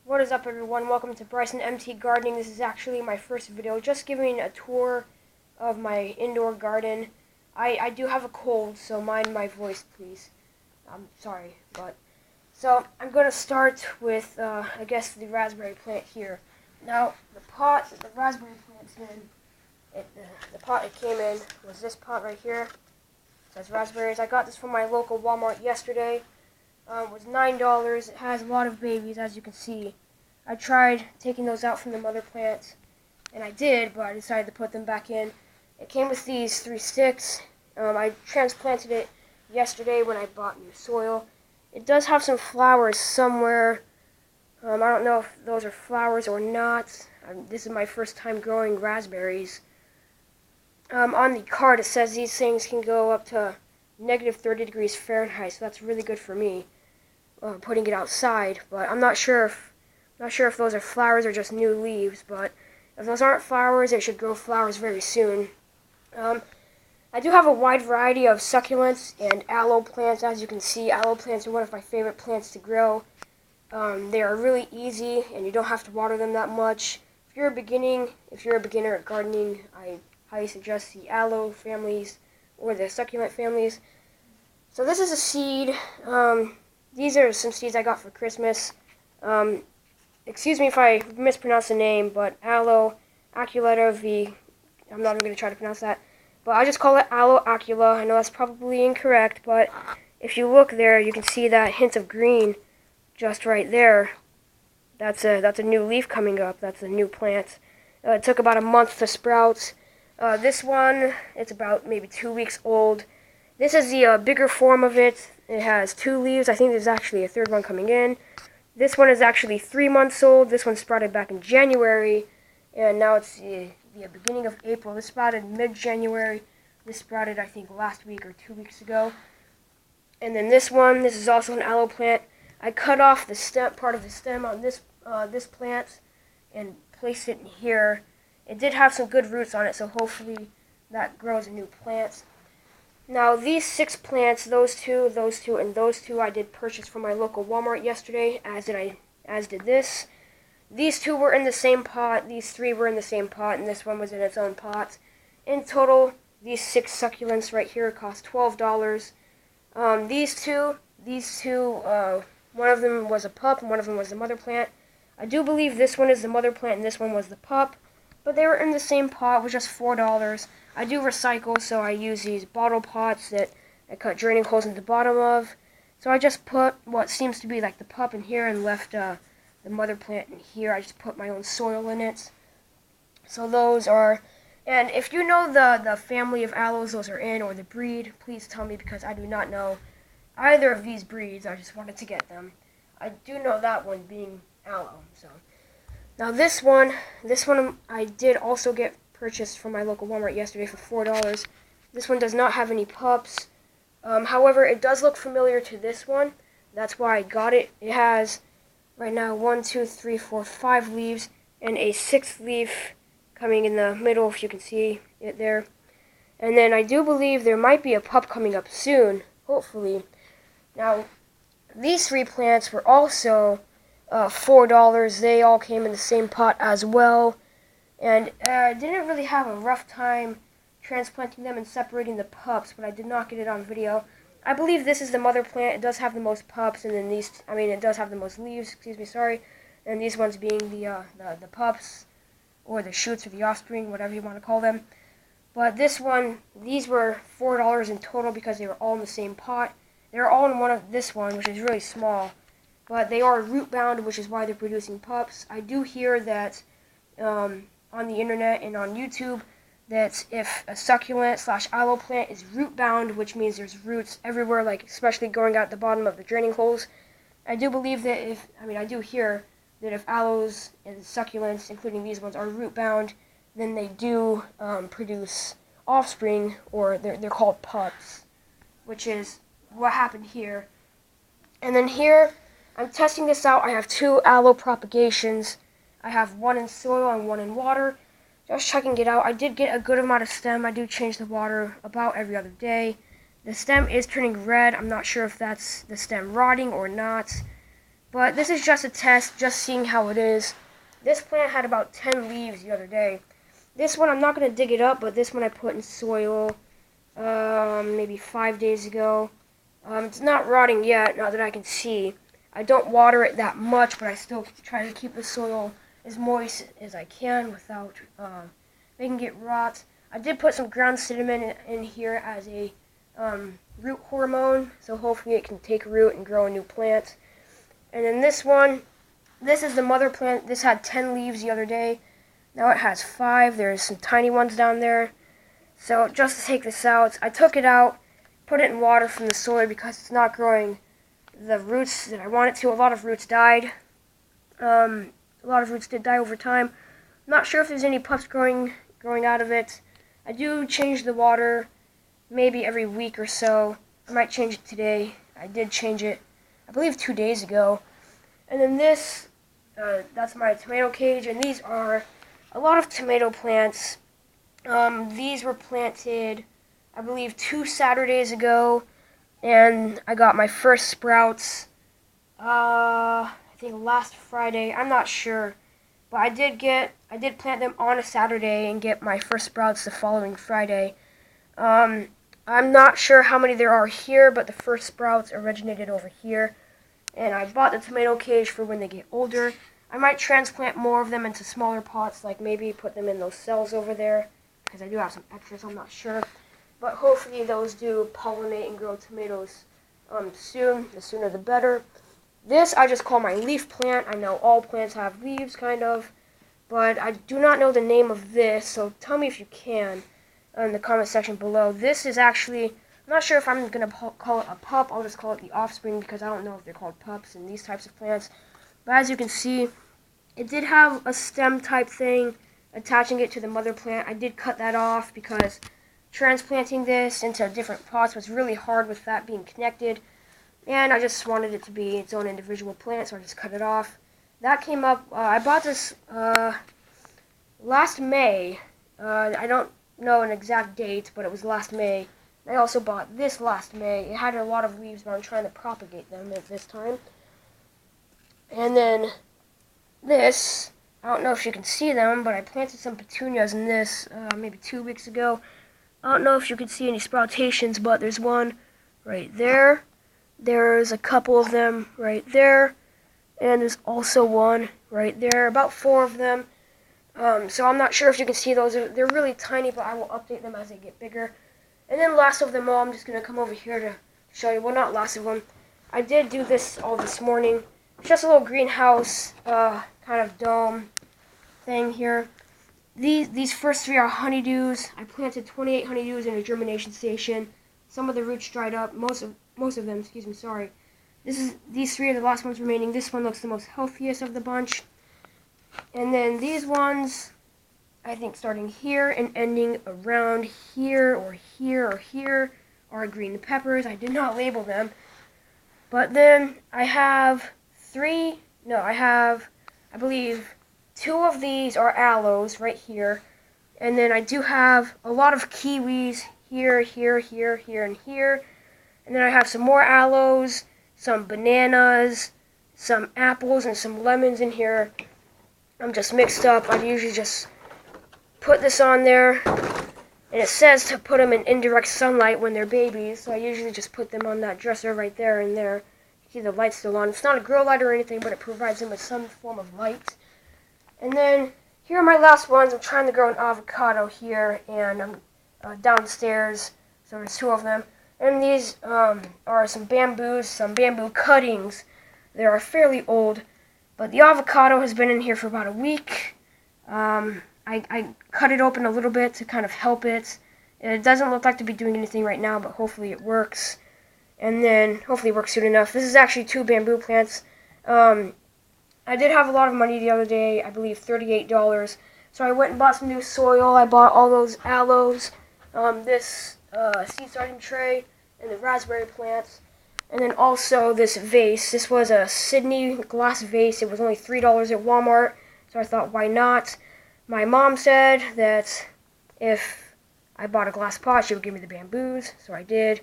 What is up, everyone? Welcome to BrysenMTGardening. This is actually my first video, just giving a tour of my indoor garden. I do have a cold, so mind my voice, please. I'm sorry, so I'm going to start with, I guess, the raspberry plant here. Now, the pot that the raspberry plant's in, the pot it came in was this pot right here. It says raspberries. I got this from my local Walmart yesterday. It was $9. It has a lot of babies, as you can see. I tried taking those out from the mother plants, and I did, but I decided to put them back in. It came with these 3 sticks. I transplanted it yesterday when I bought new soil. It does have some flowers somewhere. I don't know if those are flowers or not. This is my first time growing raspberries. On the card it says these things can go up to negative 30 degrees Fahrenheit, so that's really good for me. Putting it outside, but I'm not sure if those are flowers or just new leaves. But if those aren't flowers, it should grow flowers very soon. I do have a wide variety of succulents and aloe plants. As you can see, aloe plants are one of my favorite plants to grow. They are really easy, and you don't have to water them that much. If you're a beginner at gardening, I highly suggest the aloe families or the succulent families. So this is a seed. These are some seeds I got for Christmas. Excuse me if I mispronounce the name, but Aloe Aculata V. I'm not even going to try to pronounce that. But I just call it Aloe Acula. I know that's probably incorrect, but if you look there, you can see that hint of green just right there. That's a new leaf coming up. That's a new plant. It took about a month to sprout. This one, it's about maybe 2 weeks old. This is the bigger form of it. It has 2 leaves. I think there's actually a third one coming in. This one is actually 3 months old. This one sprouted back in January, and now it's the beginning of April. This sprouted mid-January. This sprouted, I think, last week or 2 weeks ago. And then this one, this is also an aloe plant. I cut off the stem, part of the stem on this plant and placed it in here. It did have some good roots on it, so hopefully that grows a new plant. Now, these 6 plants, those two, and those two, I did purchase from my local Walmart yesterday, as did this. These 2 were in the same pot, these 3 were in the same pot, and this one was in its own pot. In total, these 6 succulents right here cost $12. These two, one of them was a pup, and one of them was the mother plant. I do believe this one is the mother plant, and this one was the pup. But they were in the same pot, with just $4. I do recycle, so I use these bottle pots that I cut draining holes in the bottom of. So I just put what seems to be like the pup in here and left the mother plant in here. I just put my own soil in it. So those are, and if you know the family of aloes those are in, or the breed, please tell me, because I do not know either of these breeds. I just wanted to get them. I do know that one being aloe, so. Now this one I did also get purchased from my local Walmart yesterday for $4. This one does not have any pups. However, it does look familiar to this one. That's why I got it. It has right now 1, 2, 3, 4, 5 leaves and a 6th leaf coming in the middle, if you can see it there. And then I do believe there might be a pup coming up soon, hopefully. Now, these 3 plants were also $4. They all came in the same pot as well, and I didn't really have a rough time transplanting them and separating the pups, but I did not get it on video. I believe this is the mother plant. It does have the most pups, and then it does have the most leaves, and these ones being the pups, or the shoots, or the offspring, whatever you want to call them. But this one, these were $4 in total because they were all in the same pot. They were all in this one, which is really small. But they are root-bound, which is why they're producing pups. I do hear that on the internet and on YouTube that if a succulent/aloe plant is root-bound, which means there's roots everywhere, like especially going out the bottom of the draining holes, I do believe that I do hear that if aloes and succulents, including these ones, are root-bound, then they do produce offspring, or they're called pups, which is what happened here. And then here, I'm testing this out. I have 2 Aloe Propagations. I have 1 in soil and 1 in water. Just checking it out. I did get a good amount of stem. I do change the water about every other day. The stem is turning red. I'm not sure if that's the stem rotting or not. But this is just a test, just seeing how it is. This plant had about 10 leaves the other day. This one, I'm not going to dig it up, but this one I put in soil maybe 5 days ago. It's not rotting yet, not that I can see. I don't water it that much, but I still try to keep the soil as moist as I can without making it rot. I did put some ground cinnamon in here as a root hormone, so hopefully it can take root and grow a new plant. And then this one, this is the mother plant. This had 10 leaves the other day. Now it has 5. There's some tiny ones down there. So just to take this out, I took it out, put it in water from the soil because it's not growing the roots that I want it to. A lot of roots died. A lot of roots did die over time. I'm not sure if there's any pups growing out of it. I do change the water maybe every week or so. I might change it today. I did change it, I believe, 2 days ago. And then this, that's my tomato cage, and these are a lot of tomato plants. These were planted, I believe, 2 Saturdays ago, and I got my first sprouts, I think last Friday. I'm not sure, but I did plant them on a Saturday and get my first sprouts the following Friday. I'm not sure how many there are here, but the first sprouts originated over here. And I bought the tomato cage for when they get older. I might transplant more of them into smaller pots, like maybe put them in those cells over there, because I do have some extras, I'm not sure. But hopefully those do pollinate and grow tomatoes soon. The sooner the better. This I just call my leaf plant. I know all plants have leaves, kind of, but I do not know the name of this, so tell me if you can in the comment section below. This is actually, I'm not sure if I'm going to call it a pup. I'll just call it the offspring because I don't know if they're called pups in these types of plants. But as you can see, it did have a stem type thing attaching it to the mother plant. I did cut that off because transplanting this into different pots was really hard with that being connected. And I just wanted it to be its own individual plant, so I just cut it off. That came up, I bought this last May. I don't know an exact date, but it was last May. I also bought this last May. It had a lot of leaves, but I'm trying to propagate them at this time. And then this, I don't know if you can see them, but I planted some petunias in this maybe 2 weeks ago. I don't know if you can see any sproutations, but there's one right there. There's a couple of them right there. And there's also one right there, about 4 of them. So I'm not sure if you can see those. They're really tiny, but I will update them as they get bigger. And then last of them all, I'm just going to come over here to show you. Well, not last of them. I did do this all this morning. It's just a little greenhouse kind of dome thing here. These first 3 are honeydews. I planted 28 honeydews in a germination station. Some of the roots dried up. Most of them, excuse me, sorry. These 3 are the last ones remaining. This one looks the most healthiest of the bunch. And then these ones, I think starting here and ending around here or here or here, are green peppers. I did not label them. But then I have I believe 2 of these are aloes right here. And then I do have a lot of kiwis here, here, here, here, and here. And then I have some more aloes, some bananas, some apples, and some lemons in here. I'm just mixed up. I usually just put this on there, and it says to put them in indirect sunlight when they're babies, so I usually just put them on that dresser right there and there. You see the light's still on. It's not a grow light or anything, but it provides them with some form of light. And then here are my last ones. I'm trying to grow an avocado here, and I'm downstairs, so there's 2 of them. And these are some bamboos, some bamboo cuttings. They are fairly old, but the avocado has been in here for about a week. I cut it open a little bit to kind of help it. It doesn't look like to be doing anything right now, but hopefully it works. And then hopefully it works soon enough. This is actually 2 bamboo plants. I did have a lot of money the other day, I believe $38. So I went and bought some new soil. I bought all those aloes, this seed starting tray, and the raspberry plants. And then also this vase. This was a Sydney glass vase. It was only $3 at Walmart, so I thought, why not? My mom said that if I bought a glass pot, she would give me the bamboos, so I did.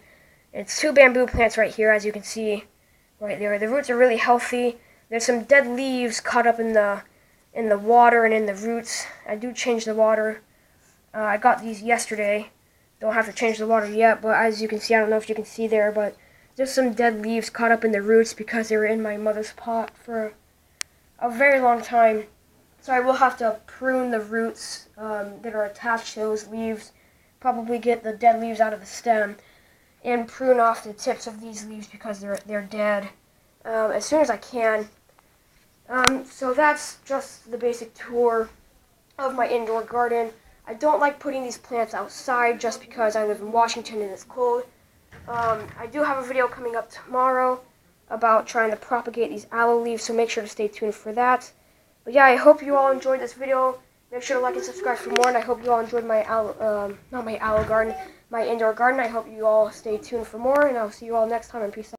It's 2 bamboo plants right here, as you can see right there. The roots are really healthy. there's some dead leaves caught up in the water and in the roots. I do change the water. I got these yesterday. Don't have to change the water yet, but as you can see, I don't know if you can see there, but there's some dead leaves caught up in the roots because they were in my mother's pot for a very long time. So I will have to prune the roots that are attached to those leaves, probably get the dead leaves out of the stem, and prune off the tips of these leaves because they're dead as soon as I can. So that's just the basic tour of my indoor garden. I don't like putting these plants outside just because I live in Washington and it's cold. I do have a video coming up tomorrow about trying to propagate these aloe leaves, so make sure to stay tuned for that. But yeah, I hope you all enjoyed this video. Make sure to like and subscribe for more, and I hope you all enjoyed my not my aloe garden, my indoor garden. I hope you all stay tuned for more, and I'll see you all next time, and peace out.